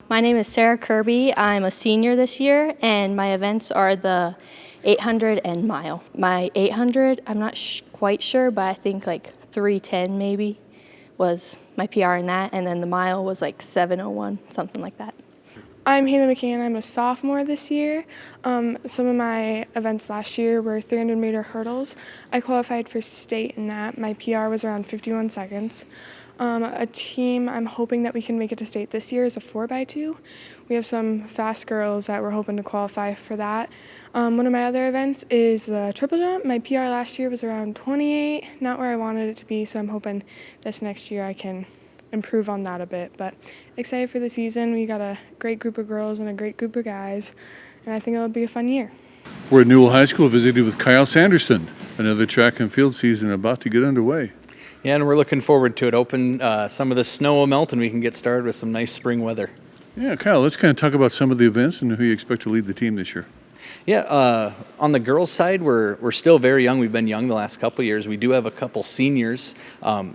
My name is Sarah Kirby. I'm a senior this year, and my events are the 800 and mile. My 800, I'm not quite sure, but I think like 3:10 maybe was my PR in that, and then the mile was like 7:01, something like that. I'm Haley McCann. I'm a sophomore this year. Some of my events last year were 300-meter hurdles. I qualified for state in that. My PR was around 51 seconds. A team I'm hoping that we can make it to state this year is a 4x2. We have some fast girls that we're hoping to qualify for that. One of my other events is the triple jump. My PR last year was around 28, not where I wanted it to be, so I'm hoping this next year I can improve on that a bit. But excited for the season. We got a great group of girls and a great group of guys, and I think it'll be a fun year. We're at Newell High School visiting with Kyle Sanderson. Another track and field season about to get underway. Yeah, and we're looking forward to it. Some of the snow will melt and we can get started with some nice spring weather. Yeah, Kyle, let's kind of talk about some of the events and who you expect to lead the team this year. Yeah, on the girls' side, we're still very young. We've been young the last couple of years. We do have a couple seniors,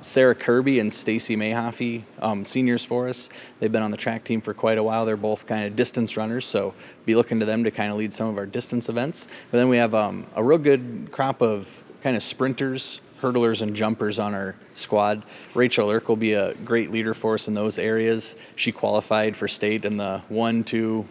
Sarah Kirby and Stacy Mayhoffy, seniors for us. They've been on the track team for quite a while. They're both kind of distance runners, so be looking to them to kind of lead some of our distance events. But then we have a real good crop of kind of sprinters, hurdlers, and jumpers on our squad. Rachel Irk will be a great leader for us in those areas. She qualified for state in the 1, 2,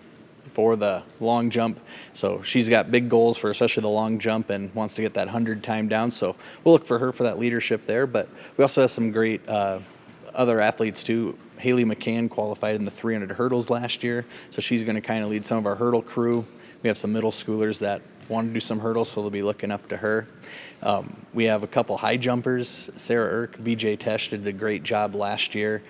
for the long jump, so she's got big goals for especially the long jump and wants to get that 100 time down, so we'll look for her for that leadership there. But we also have some great other athletes too. Haley McCann qualified in the 300 hurdles last year, so she's going to kind of lead some of our hurdle crew. We have some middle schoolers that want to do some hurdles, so they'll be looking up to her. We have a couple high jumpers. Sarah Irk, BJ Tesh did a great job last year.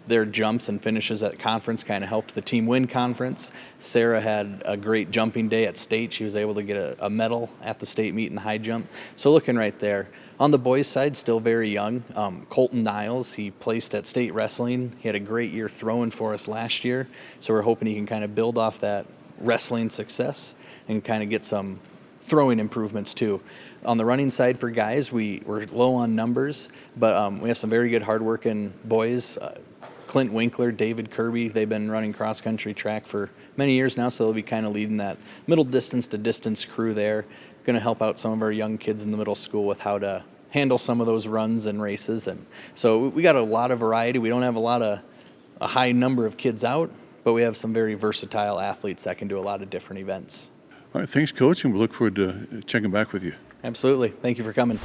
Their jumps and finishes at conference kind of helped the team win conference. Sarah had a great jumping day at state. She was able to get a medal at the state meet in the high jump. So looking right there. On the boys' side, still very young. Colton Niles, he placed at state wrestling. He had a great year throwing for us last year. So we're hoping he can kind of build off that wrestling success and kind of get some throwing improvements too. On the running side for guys, we're low on numbers, but we have some very good hard-working boys. Clint Winkler, David Kirby, they've been running cross-country track for many years now, so they'll be kind of leading that middle distance to distance crew there. Going to help out some of our young kids in the middle school with how to handle some of those runs and races. And so we got a lot of variety. We don't have a high number of kids out, but we have some very versatile athletes that can do a lot of different events. All right, thanks, Coach, and we look forward to checking back with you. Absolutely. Thank you for coming.